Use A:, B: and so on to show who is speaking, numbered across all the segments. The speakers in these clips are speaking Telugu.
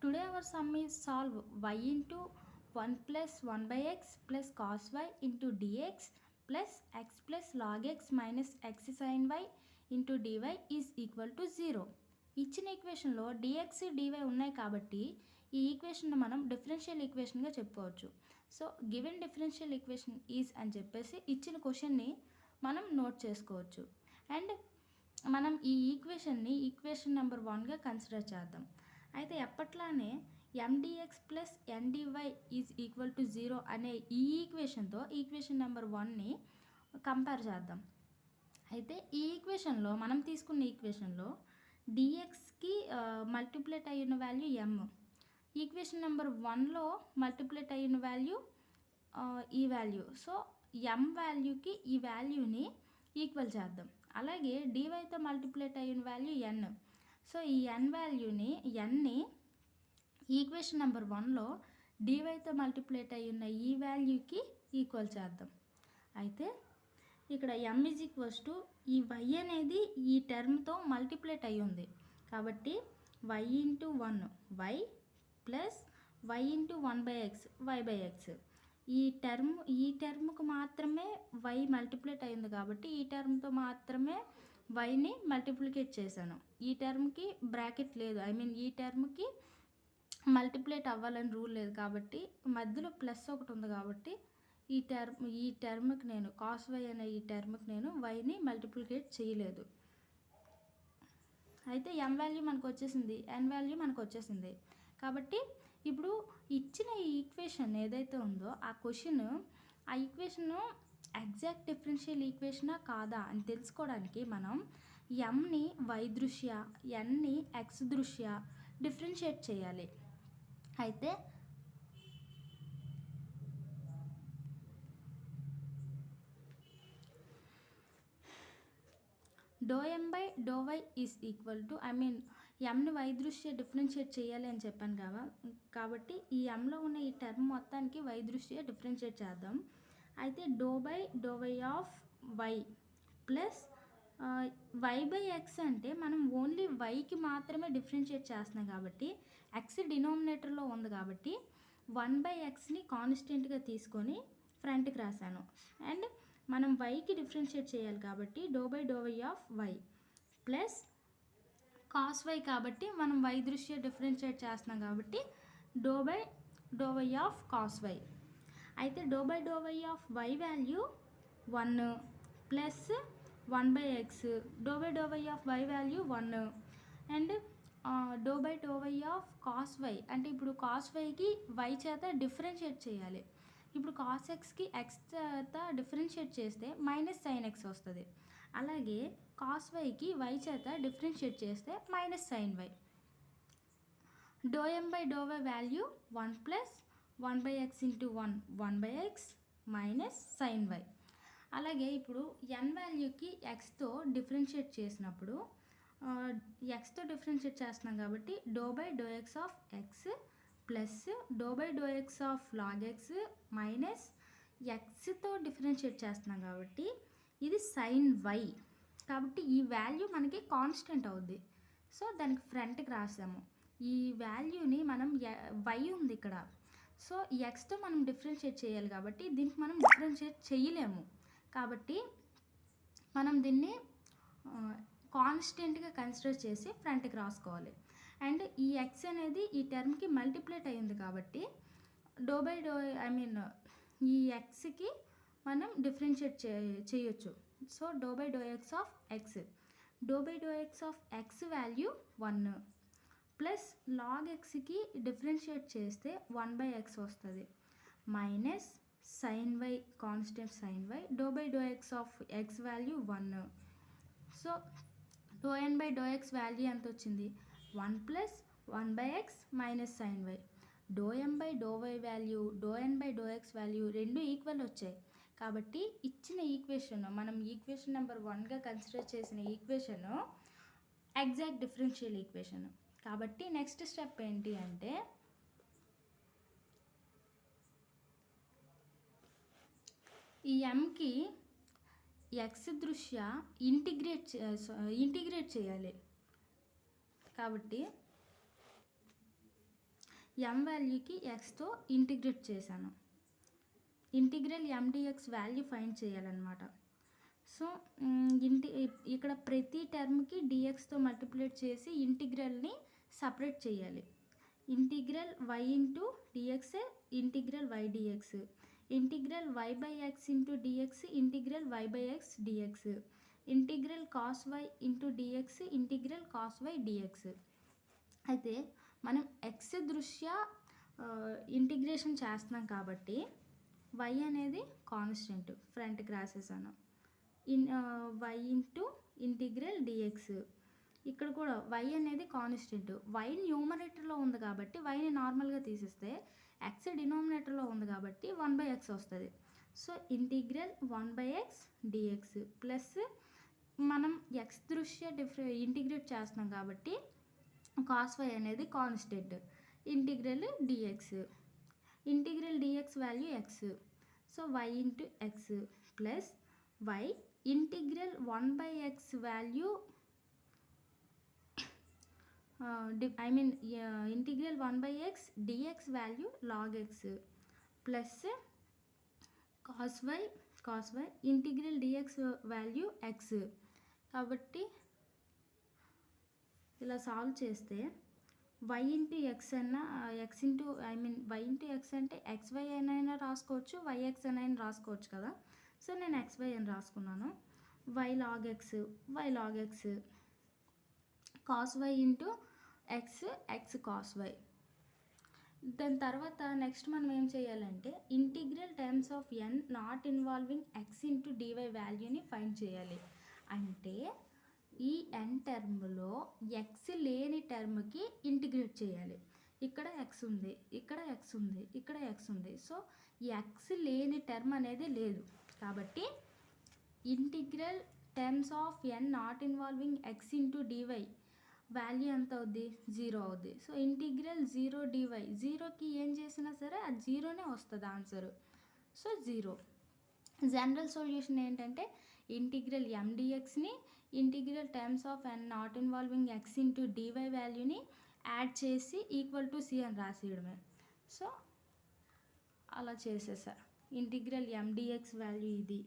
A: Today our sum is solve y into 1 plus 1 by x plus cos y into dx plus x plus log x minus x sin y into dy is equal to 0. ఇచ్చిన ఈక్వేషన్లో dx dy ఉన్నాయి కాబట్టి ఈ ఈక్వేషన్ మనం డిఫరెన్షియల్ ఈక్వేషన్గా చెప్పుకోవచ్చు. So given differential equation is అని చెప్పేసి ఇచ్చిన క్వశ్చన్ని మనం నోట్ చేసుకోవచ్చు. అండ్ మనం ఈ ఈక్వేషన్ నెంబర్ 1గా కన్సిడర్ చేద్దాం. అయితే ఎప్పట్లానే mdx plus ndy is equal to 0 అనే ఈ ఈక్వేషన్తో ఈక్వేషన్ నెంబర్ 1ని కంపేర్ చేద్దాం. అయితే ఈ ఈక్వేషన్లో మనం తీసుకున్న ఈక్వేషన్లో dxకి మల్టిప్లేట్ అయిన వాల్యూ m, ఈక్వేషన్ నెంబర్ 1లో మల్టిప్లేట్ అయిన వాల్యూ ఈ వాల్యూ. సో m వాల్యూకి ఈ వాల్యూని ఈక్వల్ చేద్దాం. అలాగే dyతో మల్టిప్లేట్ అయిన వాల్యూ n. సో ఈ n ఈక్వేషన్ నెంబర్ 1లో dyతో మల్టిప్లేట్ అయి ఉన్న ఈ వాల్యూకి ఈక్వల్ చేద్దాం. అయితే ఇక్కడ m ఈజ్ ఈక్వల్స్ టు ఈ y అనేది ఈ టర్మ్తో మల్టిప్లేట్ అయి ఉంది కాబట్టి y into 1 y plus y into 1 by X y by X. ఈ టర్మ్కు మాత్రమే y మల్టిప్లేట్ అయింది కాబట్టి ఈ టర్మ్తో మాత్రమే వైని మల్టిప్లికేట్ చేశాను. ఈ టర్మ్కి బ్రాకెట్ లేదు, ఈ టర్మ్కి మల్టిప్లేట్ అవ్వాలని రూల్ లేదు కాబట్టి మధ్యలో ప్లస్ ఒకటి ఉంది కాబట్టి ఈ టర్మ్కి నేను కాస్ వై అనే ఈ టర్మ్కి నేను వైని మల్టిప్లికేట్ చేయలేదు. అయితే m వాల్యూ మనకు వచ్చేసింది, n వాల్యూ మనకు వచ్చేసింది. కాబట్టి ఇప్పుడు ఇచ్చిన ఈ ఈక్వేషన్ ఏదైతే ఉందో ఆ ఈక్వేషన్ ఎగ్జాక్ట్ డిఫరెన్షియల్ ఈక్వేషనా కాదా అని తెలుసుకోవడానికి మనం mని y దృష్ట్యా nని x దృష్ట్యా డిఫరెన్షియేట్ చేయాలి. అయితే ∂m/∂y ఈజ్ ఈక్వల్ టు mని y దృష్ట్యా డిఫరెన్షియేట్ చేయాలి అని చెప్పాను కదా, కాబట్టి ఈ mలో ఉన్న ఈ టర్మ్ మొత్తానికి y దృష్ట్యా డిఫరెన్షియేట్ చేద్దాం. అయితే ∂y of y plus y by X అంటే మనం ఓన్లీ వైకి మాత్రమే డిఫరెన్షియేట్ చేస్తున్నాం కాబట్టి ఎక్స్ డినామినేటర్లో ఉంది కాబట్టి 1/xని కాన్స్టెంట్గా తీసుకొని ఫ్రంట్కి రాశాను. అండ్ మనం వైకి డిఫరెన్షియేట్ చేయాలి కాబట్టి ∂y of y plus cos y కాబట్టి మనం y దృష్ట్యా డిఫరెన్షియేట్ చేస్తున్నాం కాబట్టి ∂y ఆఫ్ కాస్ వై. అయితే ∂y of y value 1 plus 1/x, ∂y of y value 1 and ∂y of cos y అంటే ఇప్పుడు కాస్ వైకి y చేత డిఫరెన్షియేట్ చేయాలి. ఇప్పుడు కాస్ ఎక్స్కి ఎక్స్ చేత డిఫరెన్షియేట్ చేస్తే మైనస్ సైన్ ఎక్స్ వస్తుంది. అలాగే కాస్ వైకి y చేత డిఫరెన్షియేట్ చేస్తే minus sine y. ∂m/∂y value 1 plus 1/x into 1/x minus sine y. అలాగే ఇప్పుడు n వాల్యూకి ఎక్స్తో డిఫరెన్షియేట్ చేసినప్పుడు ఎక్స్తో డిఫరెన్షియేట్ చేస్తున్నాం కాబట్టి ∂x of x plus ∂x of log x minus ఎక్స్తో డిఫరెన్షియేట్ చేస్తున్నాం కాబట్టి ఇది సైన్ వై. కాబట్టి ఈ వాల్యూ మనకి కాన్స్టెంట్ అవుద్ది. సో దానికి ఫ్రంట్కి రాసాము. ఈ వాల్యూని మనం వై ఉంది ఇక్కడ, సో ఎక్స్తో మనం డిఫరెన్షియేట్ చేయాలి కాబట్టి దీనికి మనం డిఫరెన్షియేట్ చేయలేము కాబట్టి మనం దీన్ని కాన్స్టెంట్గా కన్సిడర్ చేసి ఫ్రంట్కి రాసుకోవాలి. అండ్ ఈ ఎక్స్ అనేది ఈ టర్మ్కి మల్టిప్లేట్ అయ్యింది కాబట్టి ఈ ఎక్స్కి మనం డిఫరెన్షియేట్ చేయొచ్చు. So ∂x of x, ∂x of x value 1 plus log ఎక్స్కి డిఫరెన్షియేట్ చేస్తే 1/x వస్తుంది minus sine y, constant sine y, ∂x of x value 1. So ∂n/∂x value ఎంత వచ్చింది 1 plus 1/x minus sine y. ∂m/∂y value ∂n/∂x value రెండు ఈక్వల్ వచ్చాయి కాబట్టి ఇచ్చిన ఈక్వేషన్ మనం ఈక్వేషన్ నెంబర్ 1గా కన్సిడర్ చేసిన ఈక్వేషన్ ఎగ్జాక్ట్ డిఫరెన్షియల్ ఈక్వేషన్. కాబట్టి నెక్స్ట్ స్టెప్ ఏంటి అంటే ఈ mకి ఎక్స్ దృష్ట్యా ఇంటిగ్రేట్ చేయాలి. కాబట్టి m వాల్యూకి xతో ఇంటిగ్రేట్ చేశాను. ఇంటిగ్రల్ mdx వాల్యూ ఫైండ్ చేయాలన్నమాట. సో ఇక్కడ ప్రతి టర్మ్కి dxతో మల్టిప్లేట్ చేసి ఇంటిగ్రల్ని సపరేట్ చేయాలి. Integral y into dx integral y dx, integral y by x into dx integral y by x dx, integral cos y into dx integral cos y dx. అయితే మనం x దృష్ట్యా ఇంటిగ్రేషన్ చేస్తున్నాం కాబట్టి y అనేది కాన్స్టెంట్, ఫ్రంట్కి రాసేసాను. y ఇంటూ ఇంటిగ్రల్ dx, ఇక్కడ కూడా y అనేది కాన్స్టెంట్. y న్యూమరేటర్లో ఉంది కాబట్టి yని నార్మల్గా తీసేస్తే x డినామినేటర్లో ఉంది కాబట్టి 1/x వస్తుంది. So integral 1/x dx plus మనం x దృష్ట్యా ఇంటిగ్రేట్ చేస్తున్నాం కాబట్టి కాస్ y అనేది constant, integral dx, integral dx value x. So y into x plus y integral 1/x value integral 1/x dx value log x plus cos y integral dx value x. కాబట్టి ఇలా సాల్వ్ చేస్తే y ఇంటూ ఎక్స్ అన్నా X into y into X అంటే xy అయినా రాసుకోవచ్చు, yx అయినా రాసుకోవచ్చు కదా. సో నేను xy అని రాసుకున్నాను. y log x cos y into x cos y. దాని తర్వాత నెక్స్ట్ మనం ఏం చేయాలంటే integral terms of n not involving x into dy వాల్యూని ఫైండ్ చేయాలి. అంటే ఈ n టర్మ్లో x లేని టర్మ్కి ఇంటిగ్రేట్ చేయాలి. ఇక్కడ x ఉంది, ఇక్కడ x ఉంది, ఇక్కడ x ఉంది. సో x లేని టర్మ్ అనేది లేదు కాబట్టి integral terms of n not involving x into dy value ఎంత అవుద్ది, 0 అవుద్ది. సో ఇంటిగ్రల్ 0 dy, 0కి ఏం చేసినా సరే అది 0నే వస్తుంది ఆన్సరు. సో 0. జనరల్ సొల్యూషన్ ఏంటంటే ఇంటిగ్రల్ mdxని integral terms of n not involving x into dy వాల్యూని యాడ్ చేసి ఈక్వల్ టు c అని రాసేయడమే. సో అలా చేసేసా. ఇంటిగ్రల్ mdx వాల్యూ ఇది.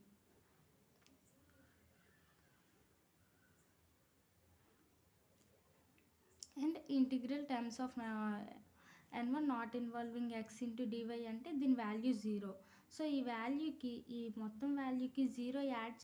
A: And integral terms of n1 not involving x into dy అంటే దీని వాల్యూ 0. సో ఈ వాల్యూకి ఈ మొత్తం వాల్యూకి 0 యాడ్